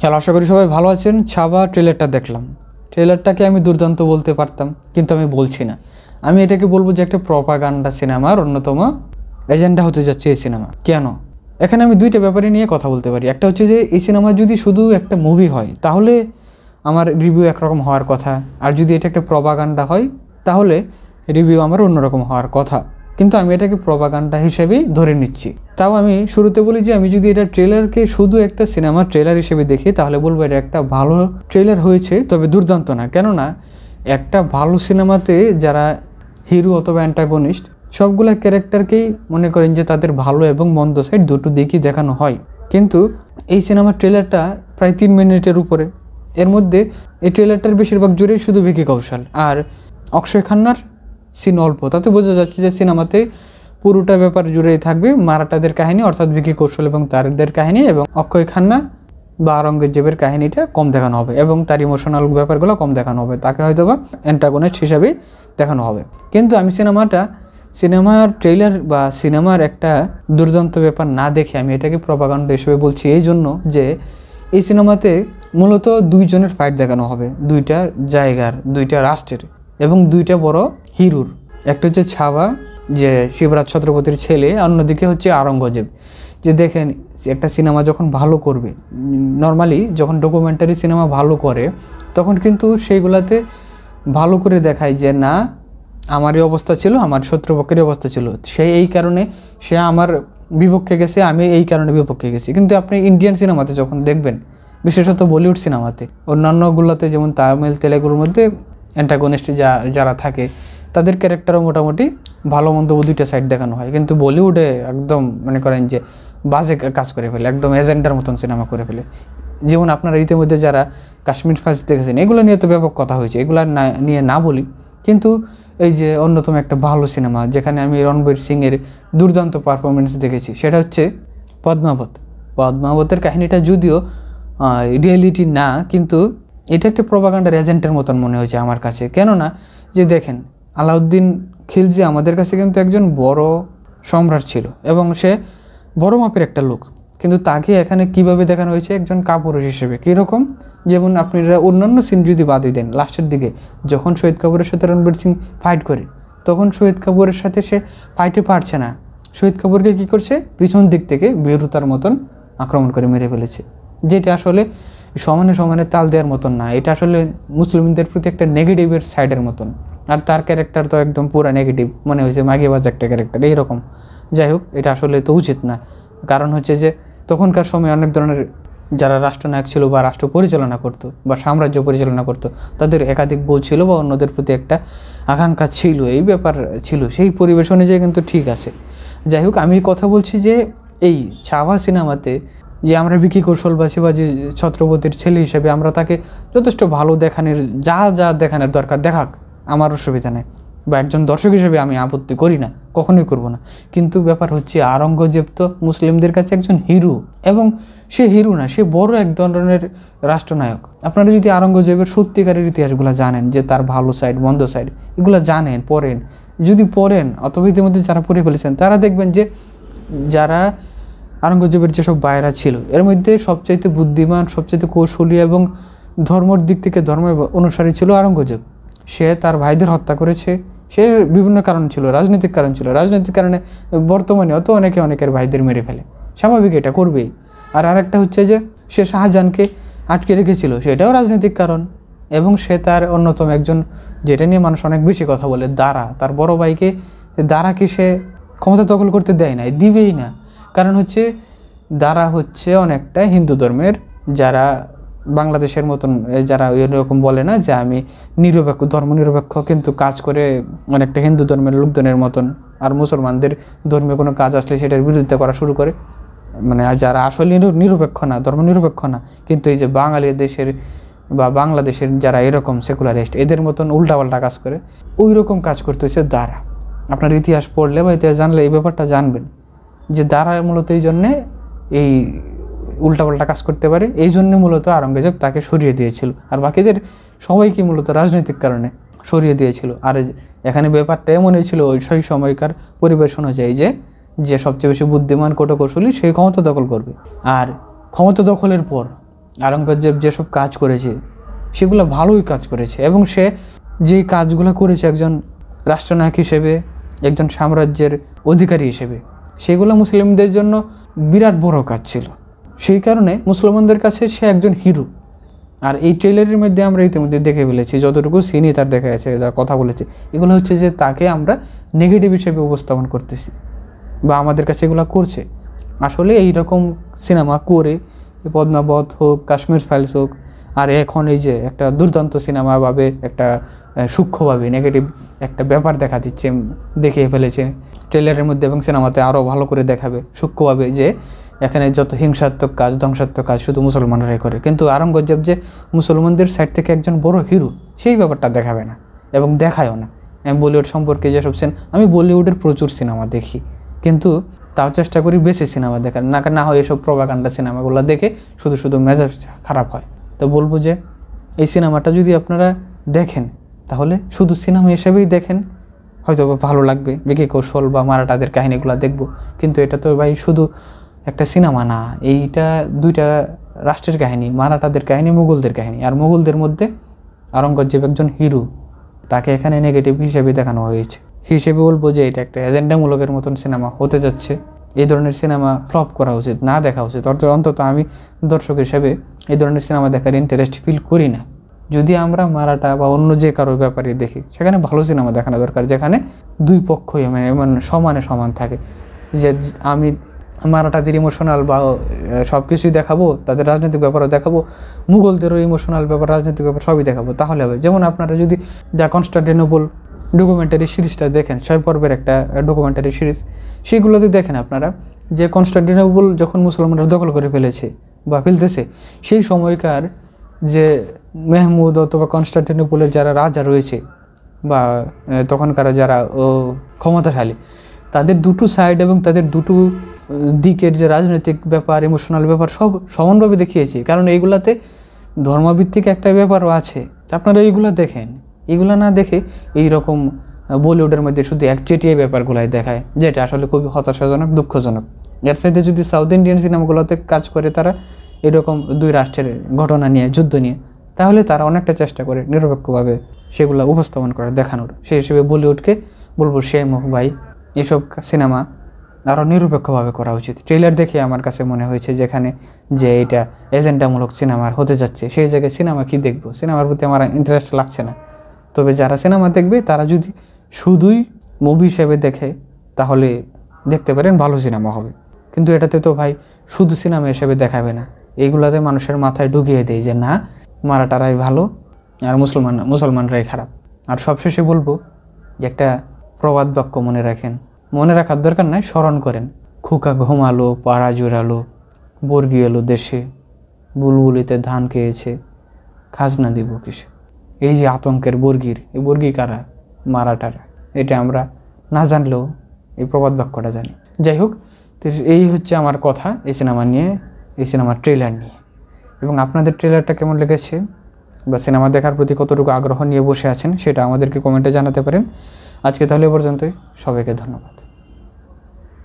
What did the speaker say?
Hello, আশা করি সবাই ভালো আছেন। ছাবা ট্রেলারটা দেখলাম। ট্রেলারটাকে আমি দুর্দান্ত বলতে পারতাম, কিন্তু আমি বলছি না। আমি এটাকে বলবো যে একটা প্রপাগান্ডা সিনেমার অন্যতম এজেন্ডা হতে যাচ্ছে এই সিনেমা। কেন? এখানে আমি দুইটা ব্যাপারে নিয়ে কথা বলতে পারি। একটা হচ্ছে যে এই সিনেমা যদি শুধু একটা মুভি হয় তাহলে আমার রিভিউ একরকম হওয়ার কথা, আর যদি এটা একটা প্রপাগান্ডা হয় তাহলে রিভিউ আমার অন্যরকম হওয়ার কথা। কিন্তু আমি এটাকে প্রপাগান্ডা হিসেবেই ধরে নিচ্ছি। তাও আমি শুরুতে বলি যে আমি যদি এটা ট্রেলারকে শুধু একটা সিনেমার ট্রেলার হিসেবে দেখি তাহলে বলবো এটা একটা ভালো ট্রেলার হয়েছে, তবে দুর্দান্ত না। কেননা একটা ভালো সিনেমাতে যারা হিরো অথবা অ্যান্টাগনিস্ট সবগুলা ক্যারেক্টারকেই মনে করেন যে তাদের ভালো এবং মন্দ সাইড দুটো দিকই দেখানো হয়। কিন্তু এই সিনেমার ট্রেলারটা প্রায় 3 মিনিটের উপরে। এর মধ্যে এই ট্রেলারটার বেশিরভাগ জুড়েই শুধু ভিকি কৌশল আর অক্ষয় খান্নার সিন অল্প। তাতে বোঝা যাচ্ছে যে সিনেমাতে পুরোটা ব্যাপার জুড়েই থাকবে মারাঠাদের কাহিনী, অর্থাৎ ভিকি কৌশল এবং তাদের কাহিনী, এবং অক্ষয় খান্না বা আওরঙ্গজেবের কাহিনীটা কম দেখানো হবে এবং তার ইমোশনাল ব্যাপারগুলো কম দেখানো হবে। তাকে হয়তো বা অ্যান্টাগনিস্ট হিসাবেই দেখানো হবে। কিন্তু আমি সিনেমার ট্রেলার বা সিনেমার একটা দুর্দান্ত ব্যাপার না দেখে আমি এটাকে প্রপাগান্ডা হিসেবে বলছি এই জন্য যে এই সিনেমাতে মূলত দুইজনের ফাইট দেখানো হবে, দুইটা জায়গার, দুইটা রাষ্ট্রের এবং দুইটা বড় হিরোর। একটা হচ্ছে ছাবা, যে শিবরাজ ছত্রপতির ছেলে, অন্যদিকে হচ্ছে আওরঙ্গজেব। যে দেখেন, একটা সিনেমা যখন ভালো করবে, নর্মালি যখন ডকুমেন্টারি সিনেমা ভালো করে তখন কিন্তু সেইগুলাতে ভালো করে দেখায় যে না, আমারই অবস্থা ছিল, আমার শত্রুপক্ষেরই অবস্থা ছিল, সে এই কারণে সে আমার বিপক্ষে গেছে, আমি এই কারণে বিপক্ষে গেছি। কিন্তু আপনি ইন্ডিয়ান সিনেমাতে যখন দেখবেন, বিশেষত বলিউড সিনেমাতে, অন্যান্যগুলোতে যেমন তামিল তেলেগুর মধ্যে অ্যান্টাগনিস্ট যারা থাকে তাদের ক্যারেক্টারও মোটামুটি ভালো মন্দ দুইটা সাইড দেখানো হয়। কিন্তু বলিউডে একদম মনে করেন যে বাজে কাজ করে ফেলে, একদম এজেন্ডার মতন সিনেমা করে ফেলে। যেমন আপনারা ইতিমধ্যে যারা কাশ্মীর ফাইলস দেখেছেন, এগুলো নিয়ে তো ব্যাপক কথা হয়েছে, এগুলো নিয়ে না বলি। কিন্তু এই যে অন্যতম একটা ভালো সিনেমা যেখানে আমি রণবীর সিংয়ের দুর্দান্ত পারফরমেন্স দেখেছি, সেটা হচ্ছে পদ্মাবতের কাহিনীটা যদিও রিয়েলিটি না, কিন্তু এটা একটা প্রপাগান্ডার এজেন্টের মতন মনে হয়েছে আমার কাছে। কেননা যে দেখেন, আলাউদ্দিন খিলজি আমাদের কাছে কিন্তু একজন বড় সম্রাট ছিল এবং সে বড় মাপের একটা লোক, কিন্তু তাকে এখানে কিভাবে দেখানো হয়েছে একজন কাপুরুষ হিসেবে। কীরকম? যেমন আপনারা অন্যান্য সিন যদি বাদই দেন, লাস্টের দিকে যখন শহীদ কাপুরের সাথে রণবীর সিং ফাইট করে, তখন শহীদ কাপুরের সাথে সে ফাইটে পারছে না, শহীদ কাপুরকে কী করছে, পিছন দিক থেকে বেরুতার মতন আক্রমণ করে মেরে ফেলেছে, যেটা আসলে সমানে সমানে তাল দেওয়ার মতন না। এটা আসলে মুসলিমদের প্রতি একটা নেগেটিভের সাইডের মতন। আর তার ক্যারেক্টার তো একদম পুরো নেগেটিভ মনে হয়েছে, মাগিবাজ একটা ক্যারেক্টার এইরকম। যাই হোক, এটা আসলে তো উচিত না। কারণ হচ্ছে যে তখনকার সময় অনেক ধরনের যারা রাষ্ট্রনায়ক ছিল বা রাষ্ট্র পরিচালনা করতো বা সাম্রাজ্য পরিচালনা করতো, তাদের একাধিক বউ ছিল বা অন্যদের প্রতি একটা আকাঙ্ক্ষা ছিল, এই ব্যাপার ছিল। সেই পরিবেশ অনুযায়ী কিন্তু ঠিক আছে। যাই হোক, আমি কথা বলছি যে এই ছাবা সিনেমাতে যে আমরা ভিকি কৌশলবাসী বা যে ছত্রপতির ছেলে হিসেবে আমরা তাকে যথেষ্ট ভালো দেখানোর, যা দেখানোর দরকার দেখাক, আমার অসুবিধা নেই, বা একজন দর্শক হিসেবে আমি আপত্তি করি না, কখনোই করব না। কিন্তু ব্যাপার হচ্ছে আওরঙ্গজেব তো মুসলিমদের কাছে একজন হিরো, এবং সে হিরো না, সে বড় এক ধরনের রাষ্ট্রনায়ক। আপনারা যদি আওরঙ্গজেবের সত্যিকারের ইতিহাসগুলো জানেন, যে তার ভালো সাইড মন্দ সাইড এগুলো জানেন, পড়েন অথবা ইতিমধ্যে যারা পড়ে ফেলেছেন, তারা দেখবেন যে যারা আওরঙ্গজেবের যেসব বায়রা ছিল এর মধ্যে সবচাইতে বুদ্ধিমান, সবচাইতে কৌশলী এবং ধর্মের দিক থেকে ধর্মের অনুসারী ছিল আওরঙ্গজেব। সে তার ভাইদের হত্যা করেছে, সে বিভিন্ন কারণ ছিল, রাজনৈতিক কারণে বর্তমানে অনেকের ভাইদের মেরে ফেলে, স্বাভাবিক, এটা করবেই। আর আরেকটা হচ্ছে যে সে শাহজাহানকে আটকে রেখেছিল, সেটাও রাজনৈতিক কারণ। এবং সে তার অন্যতম একজন, যেটা নিয়ে মানুষ অনেক বেশি কথা বলে, তার বড় ভাইকে দারাকে সে ক্ষমতা দখল করতে দেয় না, দিবেই না। কারণ হচ্ছে দারা হচ্ছে অনেকটা হিন্দু ধর্মের, যারা বাংলাদেশের মতন যারা এরকম বলে না যে আমি নিরপেক্ষ, ধর্মনিরপেক্ষ, কিন্তু কাজ করে অনেকটা হিন্দু ধর্মের লোকজনের মতন। আর মুসলমানদের ধর্মে কোনো কাজ আসলে সেটার বিরোধিতা করা শুরু করে, মানে যারা আসলে নিরপেক্ষ না, ধর্মনিরপেক্ষ না, কিন্তু এই যে বাঙালি দেশের বা বাংলাদেশের যারা এরকম সেকুলারিস্ট, এদের মতন উল্টাপাল্টা কাজ করে, ওই রকম কাজ করতে হচ্ছে দারা। আপনার ইতিহাস পড়লে বা ইতিহাস জানলে এই ব্যাপারটা জানবেন যে দারা মূলত এই জন্যে এই উল্টাপাল্টা কাজ করতে পারে, এই জন্যে মূলত আওরঙ্গজেব তাকে সরিয়ে দিয়েছিল, আর বাকিদের সবাইকে মূলত রাজনৈতিক কারণে সরিয়ে দিয়েছিল। আর এখানে ব্যাপারটা এমনই ছিল ওই সেই সময়কার পরিবেশ অনুযায়ী যে সবচেয়ে বেশি বুদ্ধিমান, কৌশলী সেই ক্ষমতা দখল করবে। আর ক্ষমতা দখলের পর আওরঙ্গজেব যেসব কাজ করেছে সেগুলো ভালোই কাজ করেছে, এবং সে যেই কাজগুলো করেছে একজন রাষ্ট্রনায়ক হিসেবে, একজন সাম্রাজ্যের অধিকারী হিসেবে, সেগুলো মুসলিমদের জন্য বিরাট বড় কাজ ছিল। সেই কারণে মুসলমানদের কাছে সে একজন হিরো। আর এই ট্রেলারের মধ্যে আমরা ইতিমধ্যে দেখে ফেলেছি, যতটুকু সিনই তার দেখা যাচ্ছে, যা কথা বলেছে, এগুলো হচ্ছে যে তাকে আমরা নেগেটিভ হিসেবে উপস্থাপন করতেছি, বা আমাদের কাছে এগুলো করছে। আসলে এইরকম সিনেমা করে পদ্মাবত হোক, কাশ্মীর ফাইলস হোক, আর এখন এই যে একটা দুর্দান্ত সিনেমা ভাবে একটা সূক্ষ্মভাবে নেগেটিভ একটা ব্যাপার দেখা দিচ্ছে, দেখিয়ে ফেলেছে ট্রেলারের মধ্যে, এবং সিনেমাতে আরও ভালো করে দেখাবে সূক্ষ্মভাবে যে এখানে যত হিংসাত্মক কাজ, ধ্বংসাত্মক কাজ শুধু মুসলমানরাই করে। কিন্তু আওরঙ্গজেব যে মুসলমানদের সাইড থেকে একজন বড় হিরো, সেই ব্যাপারটা দেখাবে না এবং দেখায়ও না। বলিউড সম্পর্কে যেসব আমি বলিউডের প্রচুর সিনেমা দেখি, কিন্তু তাও চেষ্টা করি বেশি সিনেমা দেখার, না হয় এসব প্রোপাগান্ডা সিনেমাগুলো দেখে শুধু শুধু মেজাজ খারাপ হয়। তো বলবো যে এই সিনেমাটা যদি আপনারা দেখেন তাহলে শুধু সিনেমা হিসেবেই দেখেন, হয়তো ভালো লাগবে, বিকি কৌশল বা মারাঠাদের কাহিনীগুলো দেখবো। কিন্তু এটা তো ভাই শুধু একটা সিনেমা না, এইটা দুইটা রাষ্ট্রের কাহিনী, মারাঠাদের কাহিনী, মুঘলদের কাহিনী। আর মুঘলদের মধ্যে আওরঙ্গজেব একজন হিরো, তাকে এখানে নেগেটিভ হিসেবে দেখানো হয়েছে। হিসেবে বলবো যে এটা একটা এজেন্ডামূলকের মতন সিনেমা হতে যাচ্ছে। এই ধরনের সিনেমা ফ্লপ করা উচিত, না দেখা উচিত। অন্তত আমি দর্শক হিসেবে এই ধরনের সিনেমা দেখার ইন্টারেস্ট ফিল করি না। যদি আমরা মারাঠা বা অন্য যে কারো ব্যাপারে দেখি, সেখানে ভালো সিনেমা দেখানো দরকার, যেখানে দুই পক্ষই মানে সমানে সমান থাকে। যে আমি মারাঠাদের ইমোশনাল বা সব কিছুই দেখাবো, তাদের রাজনৈতিক ব্যাপারও দেখাবো, মুঘলদেরও ইমোশনাল ব্যাপার, রাজনৈতিক ব্যাপার সবই দেখাবো, তাহলে হবে। যেমন আপনারা যদি দ্য কনস্টান্টিনোপল ডকুমেন্টারি সিরিজটা দেখেন, 6 পর্বের একটা ডকুমেন্টারি সিরিজ, সেইগুলোতে দেখেন আপনারা যে কনস্টান্টিনোপল যখন মুসলমানরা দখল করে ফেলেছে বা ফেলতেছে, সেই সময়কার যে মেহমুদ অথবা কনস্টান্টিনোপলের যারা রাজা রয়েছে বা তখনকার যারা ক্ষমতাশালী, তাদের দুটো সাইড এবং তাদের দুটো দিকের যে রাজনৈতিক ব্যাপার, ইমোশনাল ব্যাপার সব সমানভাবে দেখিয়েছে। কারণ এইগুলাতে ধর্মভিত্তিক একটা ব্যাপারও আছে। আপনারা এইগুলো দেখেন, এগুলো না দেখে এইরকম বলিউডের মধ্যে শুধু একচেটিয়া ব্যাপারগুলাই দেখায়, যেটা আসলে খুবই হতাশাজনক, দুঃখজনক। এর সাথে যদি সাউথ ইন্ডিয়ান সিনেমাগুলোতে কাজ করে তারা এরকম দুই রাষ্ট্রের ঘটনা নিয়ে, যুদ্ধ নিয়ে, তাহলে তারা অনেকটা চেষ্টা করে নিরপেক্ষভাবে সেগুলো উপস্থাপন করার, দেখানোর। সেই হিসেবে বলিউডকে বলবো, শেম হোক ভাই, এসব সিনেমা আরও নিরপেক্ষভাবে করা উচিত। ট্রেলার দেখে আমার কাছে মনে হয়েছে যেখানে যে এটা এজেন্ডামূলক সিনেমার হতে যাচ্ছে, সেই জায়গায় সিনেমা কি দেখবো, সিনেমার প্রতি আমার ইন্টারেস্ট লাগছে না। তবে যারা সিনেমা দেখবে তারা যদি শুধুই মুভি হিসেবে দেখে তাহলে দেখতে পারেন, ভালো সিনেমা হবে। কিন্তু এটাতে তো ভাই শুধু সিনেমা হিসেবে দেখাবে না, এইগুলাতে মানুষের মাথায় ঢুকিয়ে দেয় যে না, মারাঠারাই ভালো আর মুসলমানরাই খারাপ। আর সবশেষে বলবো যে একটা প্রবাদ বাক্য মনে রাখেন, মনে রাখার দরকার নাই, স্মরণ করেন। খোকা ঘুমালো, পাড়া জুড়ালো, বর্গি এলো দেশে, বুলবুলিতে ধান খেয়েছে, খাজনা দিব কিসে। এই যে আতঙ্কের বর্গির, এই বর্গি কারা? মারাঠারা। এটা আমরা না জানলেও এই প্রবাদ বাক্যটা জানি। যাই হোক, এই হচ্ছে আমার কথা এই সিনেমা নিয়ে, এই সিনেমার ট্রেলার নিয়ে। এবং আপনাদের ট্রেলারটা কেমন লেগেছে বা সিনেমা দেখার প্রতি কতটুকু আগ্রহ নিয়ে বসে আছেন, সেটা আমাদেরকে কমেন্টে জানাতে পারেন। আজকে তাহলে এ পর্যন্তই, সবাইকে ধন্যবাদ।